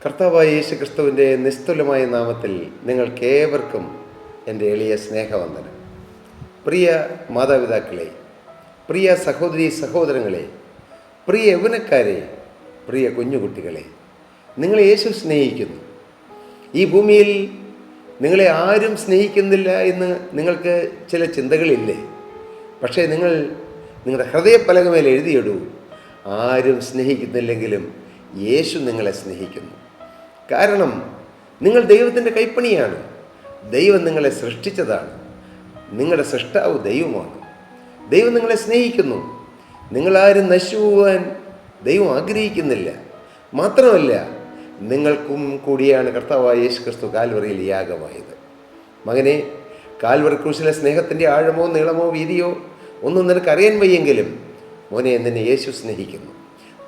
കർത്താവായ യേശു ക്രിസ്തുവിൻ്റെ നിസ്തുലമായ നാമത്തിൽ നിങ്ങൾക്കേവർക്കും എൻ്റെ എളിയ സ്നേഹവന്ദനം. പ്രിയ മാതാപിതാക്കളെ, പ്രിയ സഹോദരീ സഹോദരങ്ങളെ, പ്രിയ യൗവനക്കാരെ, പ്രിയ കുഞ്ഞുകുട്ടികളെ, നിങ്ങളെ യേശു സ്നേഹിക്കുന്നു. ഈ ഭൂമിയിൽ നിങ്ങളെ ആരും സ്നേഹിക്കുന്നില്ല എന്ന് നിങ്ങൾക്ക് ചില ചിന്തകളില്ലേ? പക്ഷേ നിങ്ങളുടെ ഹൃദയപ്പലകമേൽ എഴുതിയിടൂ, ആരും സ്നേഹിക്കുന്നില്ലെങ്കിലും യേശു നിങ്ങളെ സ്നേഹിക്കുന്നു. കാരണം നിങ്ങൾ ദൈവത്തിൻ്റെ കൈപ്പണിയാണ്. ദൈവം നിങ്ങളെ സൃഷ്ടിച്ചതാണ്. നിങ്ങളുടെ സൃഷ്ടാവ് ദൈവമാണ്. ദൈവം നിങ്ങളെ സ്നേഹിക്കുന്നു. നിങ്ങളാരും നശിച്ചു പോകാൻ ദൈവം ആഗ്രഹിക്കുന്നില്ല. മാത്രമല്ല, നിങ്ങൾക്കും കൂടിയാണ് കർത്താവായ യേശു ക്രിസ്തു കാൽവറിയിൽ യാഗമായത്. മകനെ, കാൽവറി ക്രൂശിലെ സ്നേഹത്തിൻ്റെ ആഴമോ നീളമോ വീതിയോ ഒന്നും നിനക്കറിയാൻ വയ്യെങ്കിലും മോനെ, നിന്നെ യേശു സ്നേഹിക്കുന്നു.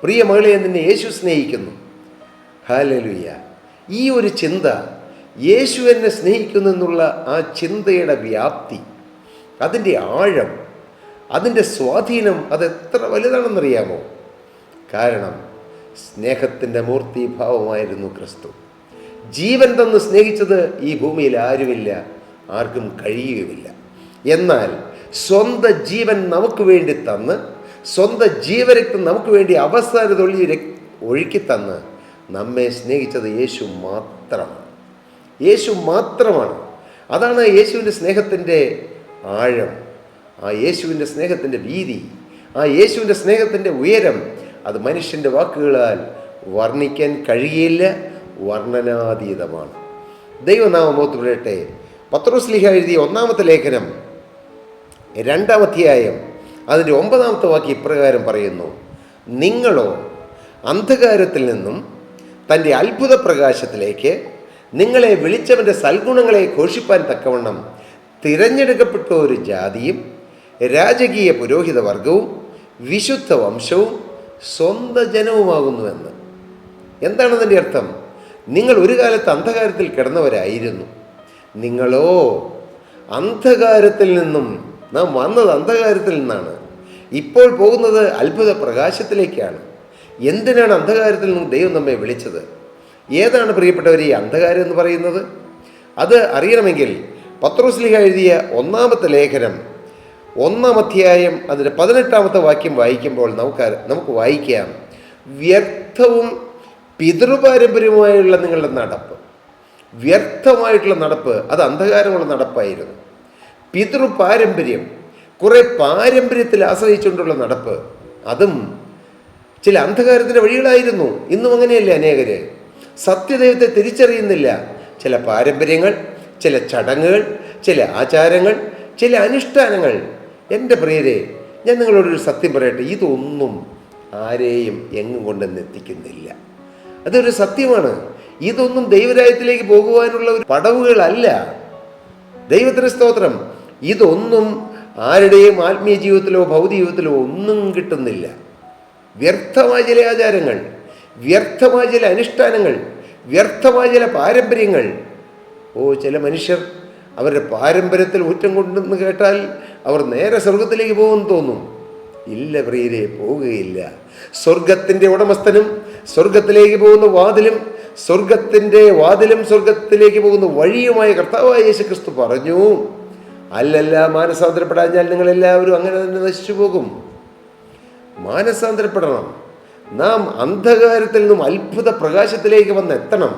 പ്രിയ മകളെ, നിന്നെ യേശു സ്നേഹിക്കുന്നു. ഹല്ലേലൂയ. ഈ ഒരു ചിന്ത, യേശു എന്നെ സ്നേഹിക്കുന്നു എന്നുള്ള ആ ചിന്തയുടെ വ്യാപ്തി, അതിൻ്റെ ആഴം, അതിൻ്റെ സ്വാധീനം അതെത്ര വലുതാണെന്നറിയാമോ? കാരണം സ്നേഹത്തിൻ്റെ മൂർത്തിഭാവമായിരുന്നു ക്രിസ്തു. ജീവൻ തന്ന് സ്നേഹിച്ചത് ഈ ഭൂമിയിൽ ആരുമില്ല, ആർക്കും കഴിയുകയുമില്ല. എന്നാൽ സ്വന്തം ജീവൻ നമുക്ക് വേണ്ടി തന്ന്, സ്വന്തം ജീവരക്തം നമുക്ക് വേണ്ടി അവസാന തുള്ളി ഒഴുക്കി തന്ന് നമ്മെ സ്നേഹിച്ചത് യേശു മാത്രമാണ്. യേശു മാത്രമാണ്. അതാണ് യേശുവിൻ്റെ സ്നേഹത്തിൻ്റെ ആഴം, ആ യേശുവിൻ്റെ സ്നേഹത്തിൻ്റെ വീതി, ആ യേശുവിൻ്റെ സ്നേഹത്തിൻ്റെ ഉയരം. അത് മനുഷ്യൻ്റെ വാക്കുകളാൽ വർണ്ണിക്കാൻ കഴിയില്ല, വർണ്ണനാതീതമാണ്. ദൈവനാമം മഹത്വപ്പെടട്ടെ. പത്രോസ്ലീഹ എഴുതിയ ഒന്നാമത്തെ ലേഖനം 2-ാം അധ്യായം അതിൻ്റെ 9-ാമത്തെ വാക്യം ഇപ്രകാരം പറയുന്നു: നിങ്ങളോ അന്ധകാരത്തിൽ നിന്നും തൻ്റെ അത്ഭുത പ്രകാശത്തിലേക്ക് നിങ്ങളെ വിളിച്ചവൻ്റെ സൽഗുണങ്ങളെ ഘോഷിപ്പാൻ തക്കവണ്ണം തിരഞ്ഞെടുക്കപ്പെട്ട ഒരു ജാതിയും രാജകീയ പുരോഹിത വർഗവും വിശുദ്ധ വംശവും സ്വന്തം ജനവുമാകുന്നുവെന്ന്. എന്താണ് അതിൻ്റെ അർത്ഥം? നിങ്ങൾ ഒരു കാലത്ത് അന്ധകാരത്തിൽ കിടന്നവരായിരുന്നു. നിങ്ങളോ അന്ധകാരത്തിൽ നിന്നും, നാം വന്നത് അന്ധകാരത്തിൽ നിന്നാണ്, ഇപ്പോൾ പോകുന്നത് അത്ഭുത പ്രകാശത്തിലേക്കാണ്. എന്തിനാണ് അന്ധകാരത്തിൽ നിന്ന് ദൈവം നമ്മെ വിളിച്ചത്? ഏതാണ് പ്രിയപ്പെട്ടവർ ഈ അന്ധകാരം എന്ന് പറയുന്നത്? അത് അറിയണമെങ്കിൽ പത്രോസ്ലീഹ എഴുതിയ 1-ാമത്തെ ലേഖനം 1-ാം അധ്യായം അതിൻ്റെ 18-ാമത്തെ വാക്യം വായിക്കുമ്പോൾ നമുക്ക് വായിക്കാം: വ്യർത്ഥവും പിതൃപാരമ്പര്യമായുള്ള നിങ്ങളുടെ നടപ്പ്. വ്യർത്ഥമായിട്ടുള്ള നടപ്പ്, അത് അന്ധകാരമുള്ള നടപ്പായിരുന്നു. പിതൃപാരമ്പര്യം, കുറേ പാരമ്പര്യത്തിൽ ആശ്രയിച്ചുകൊണ്ടുള്ള നടപ്പ്, അതും ചില അന്ധകാരത്തിൻ്റെ വഴികളായിരുന്നു. ഇന്നും അങ്ങനെയല്ലേ അനേകർ? സത്യദൈവത്തെ തിരിച്ചറിയുന്നില്ല. ചില പാരമ്പര്യങ്ങൾ, ചില ചടങ്ങുകൾ, ചില ആചാരങ്ങൾ, ചില അനുഷ്ഠാനങ്ങൾ. എൻ്റെ പ്രിയരെ, ഞാൻ നിങ്ങളോടൊരു സത്യം പറയട്ടെ, ഇതൊന്നും ആരെയും എങ്ങും കൊണ്ടെന്നെത്തിക്കുന്നില്ല. അതൊരു സത്യമാണ്. ഇതൊന്നും ദൈവരാജ്യത്തിലേക്ക് പോകുവാനുള്ള ഒരു പടവുകളല്ല. ദൈവത്തിന് സ്തോത്രം. ഇതൊന്നും ആരുടെയും ആത്മീയ ജീവിതത്തിലോ ഭൗതിക ജീവിതത്തിലോ ഒന്നും കിട്ടുന്നില്ല. വ്യർത്ഥമായ ചില ആചാരങ്ങൾ, വ്യർത്ഥമായ ചില അനുഷ്ഠാനങ്ങൾ, വ്യർത്ഥമായ ചില പാരമ്പര്യങ്ങൾ. ചില മനുഷ്യർ അവരുടെ പാരമ്പര്യത്തിൽ ഊറ്റം കൊണ്ടെന്ന് കേട്ടാൽ അവർ നേരെ സ്വർഗത്തിലേക്ക് പോകുമെന്ന് തോന്നും. ഇല്ല പ്രിയരെ, പോവുകയില്ല. സ്വർഗത്തിൻ്റെ ഉടമസ്ഥനും സ്വർഗത്തിലേക്ക് പോകുന്ന വാതിലും, സ്വർഗത്തിൻ്റെ വാതിലും സ്വർഗത്തിലേക്ക് പോകുന്ന വഴിയുമായ കർത്താവായ യേശു ക്രിസ്തു പറഞ്ഞു, അല്ലല്ല, മാനസാന്തരപ്പെടാഞ്ഞാൽ നിങ്ങളെല്ലാവരും അങ്ങനെ തന്നെ നശിച്ചു പോകും. മാനസാന്തരപ്പെടണം. നാം അന്ധകാരത്തിൽ നിന്നും അത്ഭുത പ്രകാശത്തിലേക്ക് വന്നെത്തണം.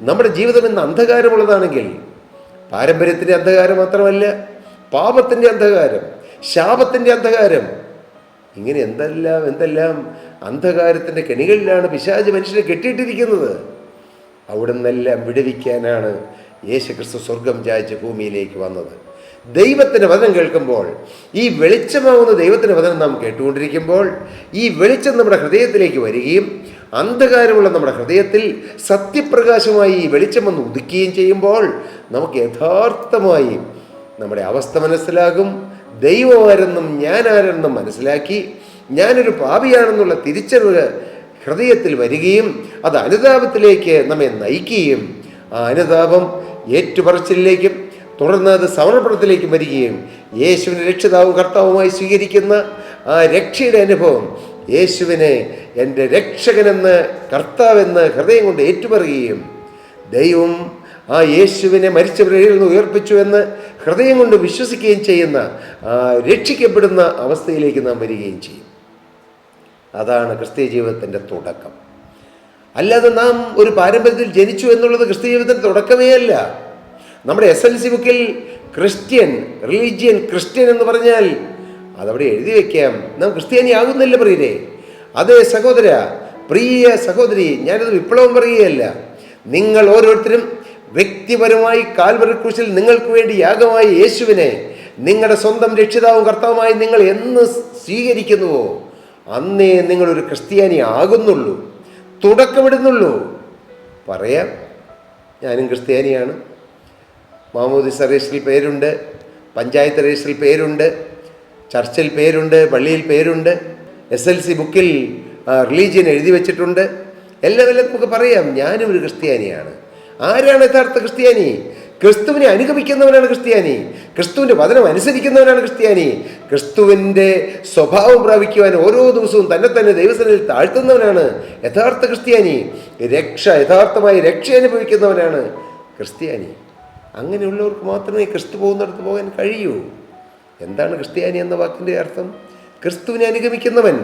നമ്മുടെ ജീവിതം ഇന്ന് അന്ധകാരമുള്ളതാണെങ്കിൽ, പാരമ്പര്യത്തിൻ്റെ അന്ധകാരം മാത്രമല്ല, പാപത്തിൻ്റെ അന്ധകാരം, ശാപത്തിൻ്റെ അന്ധകാരം, ഇങ്ങനെ എന്തെല്ലാം അന്ധകാരത്തിൻ്റെ കെണികളിലാണ് പിശാച് മനുഷ്യനെ കെട്ടിയിട്ടിരിക്കുന്നത്. അവിടെ നിന്നെല്ലാം വിടുവിക്കാനാണ് യേശുക്രിസ്തു സ്വർഗം ചായ്ച്ച് ഭൂമിയിലേക്ക് വന്നത്. ദൈവത്തിൻ്റെ വചനം കേൾക്കുമ്പോൾ, ഈ വെളിച്ചമാവുന്ന ദൈവത്തിൻ്റെ വചനം നാം കേട്ടുകൊണ്ടിരിക്കുമ്പോൾ, ഈ വെളിച്ചം നമ്മുടെ ഹൃദയത്തിലേക്ക് വരികയും അന്ധകാരമുള്ള നമ്മുടെ ഹൃദയത്തിൽ സത്യപ്രകാശമായി ഈ വെളിച്ചം വന്ന് ഉദിക്കുകയും ചെയ്യുമ്പോൾ നമുക്ക് യഥാർത്ഥമായി നമ്മുടെ അവസ്ഥ മനസ്സിലാകും. ദൈവമാരെന്നും ഞാനാരെന്നും മനസ്സിലാക്കി ഞാനൊരു പാപിയാണെന്നുള്ള തിരിച്ചറിവ് ഹൃദയത്തിൽ വരികയും അത് അനുതാപത്തിലേക്ക് നമ്മെ നയിക്കുകയും ആ അനുതാപം ഏറ്റുപറച്ചിലേക്കും തുടർന്ന് അത് സമർപ്പണത്തിലേക്കും വരികയും യേശുവിനെ രക്ഷിതാവും കർത്താവുമായി സ്വീകരിക്കുന്ന ആ രക്ഷയുടെ അനുഭവം യേശുവിനെ എൻ്റെ രക്ഷകനെന്ന് കർത്താവെന്ന് ഹൃദയം കൊണ്ട് ഏറ്റുപറയുകയും ദൈവം ആ യേശുവിനെ മരിച്ചവരിൽ നിന്ന് ഉയർപ്പിച്ചു എന്ന് ഹൃദയം കൊണ്ട് വിശ്വസിക്കുകയും ചെയ്യുന്ന രക്ഷിക്കപ്പെടുന്ന അവസ്ഥയിലേക്ക് നാം വരികയും ചെയ്യും. അതാണ് ക്രിസ്തീയ ജീവിതത്തിൻ്റെ തുടക്കം. അല്ലാതെ നാം ഒരു പാരമ്പര്യത്തിൽ ജനിച്ചു എന്നുള്ളത് ക്രിസ്തീയ ജീവിതത്തിൻ്റെ തുടക്കമേ അല്ല. നമ്മുടെ SLC ബുക്കിൽ ക്രിസ്ത്യൻ എന്ന് പറഞ്ഞാൽ അതവിടെ എഴുതി വയ്ക്കാം. നാം ക്രിസ്ത്യാനി ആകുന്നില്ല പ്രിയരെ. അതേ സഹോദര, പ്രിയ സഹോദരി, ഞാനത് വിപ്ലവം പറയുകയല്ല. നിങ്ങൾ ഓരോരുത്തരും വ്യക്തിപരമായി കാൽവരി ക്രൂശിൽ നിങ്ങൾക്ക് വേണ്ടി യാഗമായ യേശുവിനെ നിങ്ങളുടെ സ്വന്തം രക്ഷിതാവും കർത്താവുമായി നിങ്ങൾ എന്ന് സ്വീകരിക്കുന്നുവോ അന്നേ നിങ്ങളൊരു ക്രിസ്ത്യാനി ആകുന്നുള്ളൂ, തുടക്കമിടുന്നുള്ളൂ. പറയാം, ഞാനും ക്രിസ്ത്യാനിയാണ്. മാമോദിസ രജിസ്റ്ററിൽ പേരുണ്ട്, പഞ്ചായത്ത് രജിസ്റ്ററിൽ പേരുണ്ട്, ചർച്ചിൽ പേരുണ്ട്, പള്ളിയിൽ പേരുണ്ട്, SLC ബുക്കിൽ റിലീജിയൻ എഴുതി വച്ചിട്ടുണ്ട്. എല്ലാം നമുക്ക് പറയാം ഞാനും ഒരു ക്രിസ്ത്യാനിയാണ്. ആരാണ് യഥാർത്ഥ ക്രിസ്ത്യാനി? ക്രിസ്തുവിനെ അനുഗമിക്കുന്നവനാണ് ക്രിസ്ത്യാനി. ക്രിസ്തുവിൻ്റെ വചനം അനുസരിക്കുന്നവനാണ് ക്രിസ്ത്യാനി. ക്രിസ്തുവിൻ്റെ സ്വഭാവം പ്രാപിക്കുവാൻ ഓരോ ദിവസവും തന്നെ ദൈവസന്നിധിയിൽ താഴ്ത്തുന്നവനാണ് യഥാർത്ഥ ക്രിസ്ത്യാനി. യഥാർത്ഥമായി രക്ഷ അനുഭവിക്കുന്നവനാണ് ക്രിസ്ത്യാനി. അങ്ങനെയുള്ളവർക്ക് മാത്രമേ ക്രിസ്തു പോകുന്നിടത്ത് പോകാൻ കഴിയൂ. എന്താണ് ക്രിസ്ത്യാനി എന്ന വാക്കിൻ്റെ അർത്ഥം? ക്രിസ്തുവിനെ അനുഗമിക്കുന്നവൻ.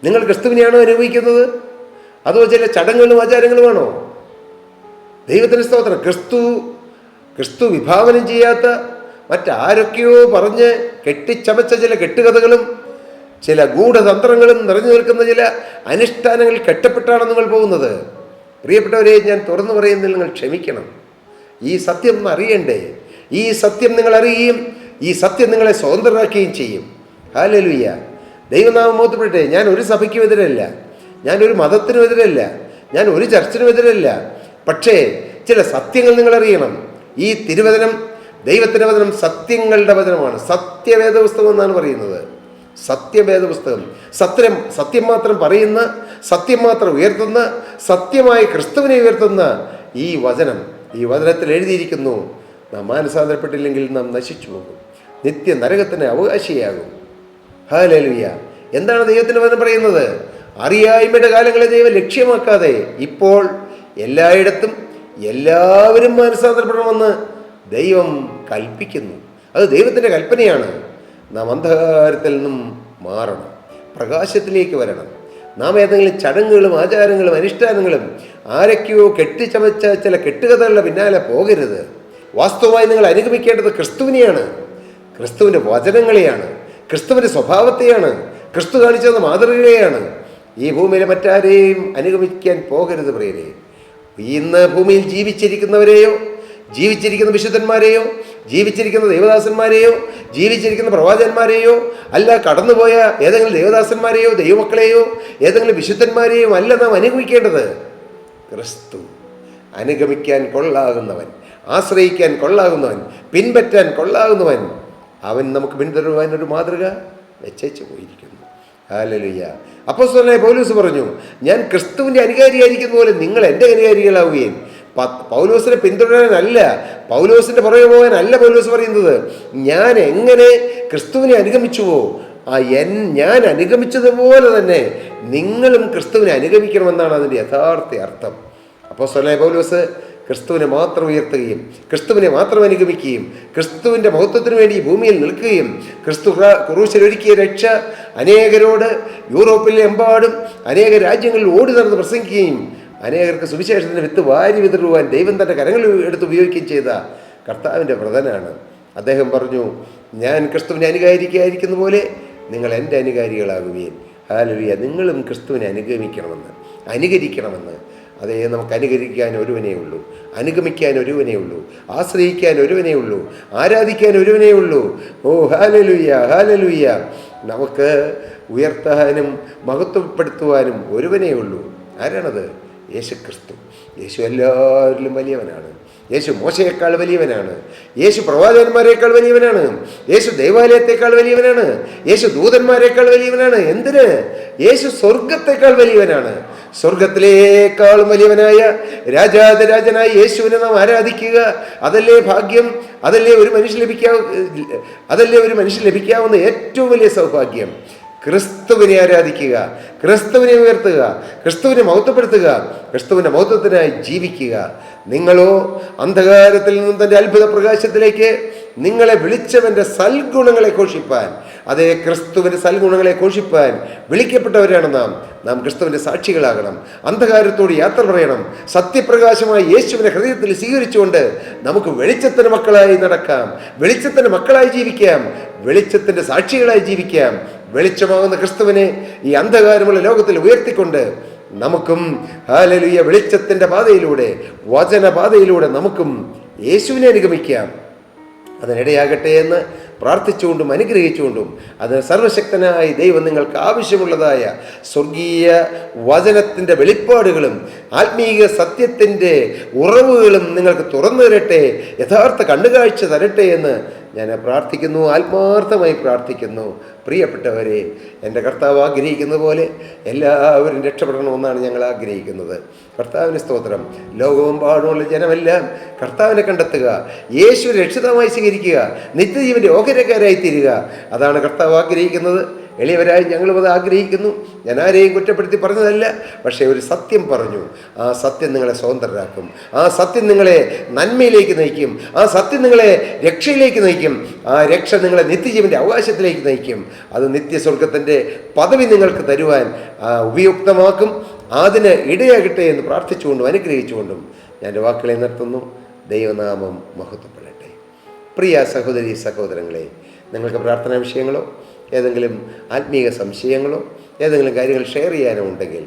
നിങ്ങൾ ക്രിസ്തുവിനെയാണോ അനുഭവിക്കുന്നത്, അതോ ചില ചടങ്ങുകളും ആചാരങ്ങളുമാണോ? ദൈവത്തിന് സ്തോത്രം. ക്രിസ്തു വിഭാവനം ചെയ്യാത്ത മറ്റാരൊക്കെയോ പറഞ്ഞ് കെട്ടിച്ചമച്ച ചില കെട്ടുകഥകളും ചില ഗൂഢതന്ത്രങ്ങളും നിറഞ്ഞു നിൽക്കുന്ന ചില അനുഷ്ഠാനങ്ങൾ കെട്ടപ്പെട്ടാണ് നിങ്ങൾ പോകുന്നത്. പ്രിയപ്പെട്ടവരെ, ഞാൻ തുറന്നു പറയുന്നതിൽ നിങ്ങൾ ക്ഷമിക്കണം. ഈ സത്യം അറിയണ്ടേ? ഈ സത്യം നിങ്ങൾ അറിയുകയും ഈ സത്യം നിങ്ങളെ സ്വതന്ത്രരാക്കുകയും ചെയ്യും. ഹല്ലേലൂയ. ദൈവനാമം മഹത്വപ്പെടട്ടെ. ഞാൻ ഒരു സഭയ്ക്കും എതിരല്ല, ഞാൻ ഒരു മതത്തിനും എതിരല്ല, ഞാൻ ഒരു ചർച്ചിനും എതിരല്ല. പക്ഷേ ചില സത്യങ്ങൾ നിങ്ങൾ അറിയണം. ഈ തിരുവചനം, ദൈവത്തിൻ്റെ വചനം സത്യങ്ങളുടെ വചനമാണ്. സത്യവേദ പുസ്തകം എന്നാണ് പറയുന്നത്. സത്യവേദ പുസ്തകം, സത്യം മാത്രം പറയുന്ന, സത്യം മാത്രം ഉയർത്തുന്ന, സത്യമായ ക്രിസ്തുവിനെ ഉയർത്തുന്ന ഈ വചനത്തിൽ എഴുതിയിരിക്കുന്നു, നാം മാനസാന്തരപ്പെട്ടില്ലെങ്കിൽ നാം നശിച്ചു പോകും, നിത്യ നരകത്തിന് അവകാശിയാകും. ഹല്ലേലൂയ. എന്താണ് ദൈവത്തിൻ്റെ വചനം പറയുന്നത്? അറിയായ്മയുടെ കാലങ്ങളെ ദൈവം ലക്ഷ്യമാക്കാതെ ഇപ്പോൾ എല്ലായിടത്തും എല്ലാവരും മാനസാന്തരപ്പെടണമെന്ന് ദൈവം കൽപ്പിക്കുന്നു. അത് ദൈവത്തിൻ്റെ കൽപ്പനയാണ്. നാം അന്ധകാരത്തിൽ നിന്നും മാറണം, പ്രകാശത്തിലേക്ക് വരണം. നാം ഏതെങ്കിലും ചടങ്ങുകളും ആചാരങ്ങളും അനുഷ്ഠാനങ്ങളും ആരൊക്കെയോ കെട്ടിച്ചമച്ച ചില കെട്ടുകഥകളുടെ പിന്നാലെ പോകരുത്. വാസ്തവമായി നിങ്ങൾ അനുഗമിക്കേണ്ടത് ക്രിസ്തുവിനെയാണ്, ക്രിസ്തുവിൻ്റെ വചനങ്ങളെയാണ്, ക്രിസ്തുവിൻ്റെ സ്വഭാവത്തെയാണ്, ക്രിസ്തു കാണിച്ചത് മാതൃകയാണ്. ഈ ഭൂമിയിലെ മറ്റാരെയും അനുഗമിക്കാൻ പോകരുത് പ്രിയരെ. ഇന്ന് ഭൂമിയിൽ ജീവിച്ചിരിക്കുന്നവരെയോ, ജീവിച്ചിരിക്കുന്ന വിശുദ്ധന്മാരെയോ, ജീവിച്ചിരിക്കുന്ന ദൈവദാസന്മാരെയോ, ജീവിച്ചിരിക്കുന്ന പ്രവാചകന്മാരെയോ, അല്ല കടന്നുപോയ ഏതെങ്കിലും ദൈവദാസന്മാരെയോ ദൈവമക്കളെയോ ഏതെങ്കിലും വിശുദ്ധന്മാരെയോ അല്ല നാം അനുഗമിക്കേണ്ടത്. ക്രിസ്തു അനുഗമിക്കാൻ കൊള്ളാകുന്നവൻ, ആശ്രയിക്കാൻ കൊള്ളാകുന്നവൻ, പിൻപറ്റാൻ കൊള്ളാകുന്നവൻ, അവൻ നമുക്ക് പിന്തുടരുവാൻ ഒരു മാതൃക വെച്ചേച്ചു പോയിരിക്കുന്നു. ഹല്ലേലൂയ. അപ്പോസ്തലനായ പൗലോസ് പറഞ്ഞു, ഞാൻ ക്രിസ്തുവിൻ്റെ അനുകാരിയായിരിക്കുന്ന പോലെ നിങ്ങൾ എൻ്റെ അനുകാരികളാവുകയും. പൗലോസിനെ പിന്തുടരാനല്ല, പൗലോസിൻ്റെ പുറകെ പോകാനല്ല പൗലോസ് പറയുന്നത്. ഞാൻ എങ്ങനെ ക്രിസ്തുവിനെ അനുഗമിച്ചുവോ ഞാൻ അനുഗമിച്ചതുപോലെ തന്നെ നിങ്ങളും ക്രിസ്തുവിനെ അനുഗമിക്കണമെന്നാണ് അതിൻ്റെ യഥാർത്ഥ അർത്ഥം. അപ്പോസ്തലനായ പൗലോസ് ക്രിസ്തുവിനെ മാത്രം ഉയർത്തുകയും ക്രിസ്തുവിനെ മാത്രം അനുഗമിക്കുകയും ക്രിസ്തുവിൻ്റെ മഹത്വത്തിന് വേണ്ടി ഭൂമിയിൽ നിൽക്കുകയും ക്രിസ്തു ക്രൂശിലൊരുക്കിയ രക്ഷ അനേകരോട് യൂറോപ്പിലെ എമ്പാടും അനേക രാജ്യങ്ങളിൽ ഓടി നടന്ന് പ്രസംഗിക്കുകയും അനേകർക്ക് സുവിശേഷത്തിൻ്റെ വിത്ത് വാരി വിതറുവാൻ ദൈവം തൻ്റെ കരങ്ങളിൽ എടുത്ത് ഉപയോഗിക്കുകയും ചെയ്ത കർത്താവിൻ്റെ വ്രതനാണ്. അദ്ദേഹം പറഞ്ഞു, ഞാൻ ക്രിസ്തുവിനെ അനുകാരിക്കായിരിക്കുന്ന പോലെ നിങ്ങൾ എൻ്റെ അനുകാരികളാകുകയും. ഹല്ലേലൂയ. നിങ്ങളും ക്രിസ്തുവിനെ അനുകരിക്കണമെന്ന്. അതേ, നമുക്ക് അനുകരിക്കാൻ ഒരുവനേ ഉള്ളൂ, അനുഗമിക്കാൻ ഒരുവനേ ഉള്ളൂ, ആശ്രയിക്കാൻ ഒരുവനേ ഉള്ളൂ, ആരാധിക്കാൻ ഒരുവനേ ഉള്ളൂ. ഓ ഹല്ലേലൂയ, ഹല്ലേലൂയ. നമുക്ക് ഉയർത്താനും മഹത്വപ്പെടുത്തുവാനും ഒരുവനേ ഉള്ളൂ. ആരാണത്? യേശു ക്രിസ്തു. യേശു എല്ലാവരിലും വലിയവനാണ്. യേശു മോശയേക്കാൾ വലിയവനാണ്. യേശു പ്രവാചകന്മാരെക്കാൾ വലിയവനാണ്. യേശു ദൈവാലയത്തെക്കാൾ വലിയവനാണ്. യേശു ദൂതന്മാരെക്കാൾ വലിയവനാണ്. എന്തിന്? യേശു സ്വർഗത്തെക്കാൾ വലിയവനാണ്. സ്വർഗത്തിലേക്കാളും വലിയവനായ രാജാതിരാജനായ യേശുവിനെ നാം ആരാധിക്കുക. അതല്ലേ ഭാഗ്യം, അതല്ലേ ഒരു മനുഷ്യൻ ലഭിക്കാവുന്ന ഏറ്റവും വലിയ സൗഭാഗ്യം. ക്രിസ്തുവിനെ ആരാധിക്കുക, ക്രിസ്തുവിനെ ഉയർത്തുക, ക്രിസ്തുവിനെ മഹത്വപ്പെടുത്തുക, ക്രിസ്തുവിൻ്റെ മഹത്വത്തിനായി ജീവിക്കുക. നിങ്ങളോ അന്ധകാരത്തിൽ നിന്നും തൻ്റെ അത്ഭുത പ്രകാശത്തിലേക്ക് നിങ്ങളെ വിളിച്ചവൻ്റെ സൽഗുണങ്ങളെ ഘോഷിപ്പാൻ, അതേ ക്രിസ്തുവിൻ്റെ സൽഗുണങ്ങളെ ഘോഷിപ്പാൻ വിളിക്കപ്പെട്ടവരാണ് നാം ക്രിസ്തുവിൻ്റെ സാക്ഷികളാകണം. അന്ധകാരത്തോട് യാത്ര പറയണം. സത്യപ്രകാശമായി യേശുവിനെ ഹൃദയത്തിൽ സ്വീകരിച്ചുകൊണ്ട് നമുക്ക് വെളിച്ചത്തിൻ്റെ മക്കളായി നടക്കാം, വെളിച്ചത്തിൻ്റെ മക്കളായി ജീവിക്കാം, വെളിച്ചത്തിൻ്റെ സാക്ഷികളായി ജീവിക്കാം. വെളിച്ചമാകുന്ന ക്രിസ്തുവിനെ ഈ അന്ധകാരമുള്ള ലോകത്തിൽ ഉയർത്തിക്കൊണ്ട് നമുക്കും ഹല്ലേലൂയ വെളിച്ചത്തിൻ്റെ പാതയിലൂടെ, വചനപാതയിലൂടെ നമുക്കും യേശുവിനെ അനുഗമിക്കാം. അതിനിടയാകട്ടെ എന്ന് പ്രാർത്ഥിച്ചുകൊണ്ടും അനുഗ്രഹിച്ചുകൊണ്ടും അത് സർവശക്തനായ ദൈവം നിങ്ങൾക്ക് ആവശ്യമുള്ളതായ സ്വർഗീയ വചനത്തിൻ്റെ വെളിപ്പാടുകളും ആത്മീയ സത്യത്തിൻ്റെ ഉറവുകളും നിങ്ങൾക്ക് തുറന്നു തരട്ടെ, യഥാർത്ഥ കണ്ണുകാഴ്ച തരട്ടെ എന്ന് ഞാൻ പ്രാർത്ഥിക്കുന്നു, ആത്മാർത്ഥമായി പ്രാർത്ഥിക്കുന്നു. പ്രിയപ്പെട്ടവരെ, എൻ്റെ കർത്താവ് ആഗ്രഹിക്കുന്ന പോലെ എല്ലാവരും രക്ഷപ്പെടണമെന്നാണ് ഞങ്ങൾ ആഗ്രഹിക്കുന്നത്. കർത്താവിന് സ്തോത്രം. ലോകമെമ്പാടുമുള്ള ജനമെല്ലാം കർത്താവിനെ കണ്ടെത്തുക, യേശു രക്ഷിതമായി സ്വീകരിക്കുക, നിത്യജീവൻ്റെ ഓഹരിക്കാരായി തീരുക. അതാണ് കർത്താവ് ആഗ്രഹിക്കുന്നത്. എളിയവരായി ഞങ്ങളും അത് ആഗ്രഹിക്കുന്നു. ഞാൻ ആരെയും കുറ്റപ്പെടുത്തി പറഞ്ഞതല്ല, പക്ഷേ ഒരു സത്യം പറഞ്ഞു. ആ സത്യം നിങ്ങളെ സ്വതന്ത്രരാക്കും, ആ സത്യം നിങ്ങളെ നന്മയിലേക്ക് നയിക്കും, ആ സത്യം നിങ്ങളെ രക്ഷയിലേക്ക് നയിക്കും, ആ രക്ഷ നിങ്ങളെ നിത്യജീവൻ്റെ അവകാശത്തിലേക്ക് നയിക്കും. അത് നിത്യസ്വർഗത്തിൻ്റെ പദവി നിങ്ങൾക്ക് തരുവാൻ ഉപയുക്തമാക്കും. അതിന് ഇടയാകട്ടെ എന്ന് പ്രാർത്ഥിച്ചുകൊണ്ടും അനുഗ്രഹിച്ചുകൊണ്ടും ഞാൻ എൻ്റെ വാക്കുകളെ നിർത്തുന്നു. ദൈവനാമം മഹത്വപ്പെടട്ടെ. പ്രിയ സഹോദരി സഹോദരങ്ങളെ, നിങ്ങൾക്ക് പ്രാർത്ഥനാ വിഷയങ്ങളോ ഏതെങ്കിലും ആത്മീയ സംശയങ്ങളോ ഏതെങ്കിലും കാര്യങ്ങൾ ഷെയർ ചെയ്യാനോ ഉണ്ടെങ്കിൽ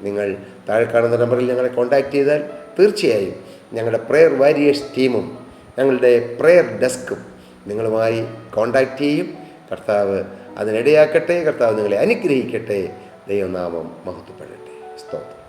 നിങ്ങൾ താഴെ കാണുന്ന നമ്പറിൽ ഞങ്ങളെ കോൺടാക്റ്റ് ചെയ്താൽ തീർച്ചയായും ഞങ്ങളുടെ പ്രെയർ വാരിയേഴ്സ് ടീമും ഞങ്ങളുടെ പ്രെയർ ഡെസ്കും നിങ്ങളുമായി കോൺടാക്റ്റ് ചെയ്യും. കർത്താവ് അതിനിടയാക്കട്ടെ. കർത്താവ് നിങ്ങളെ അനുഗ്രഹിക്കട്ടെ. ദൈവനാമം മഹത്വപ്പെടട്ടെ. സ്തോത്രം.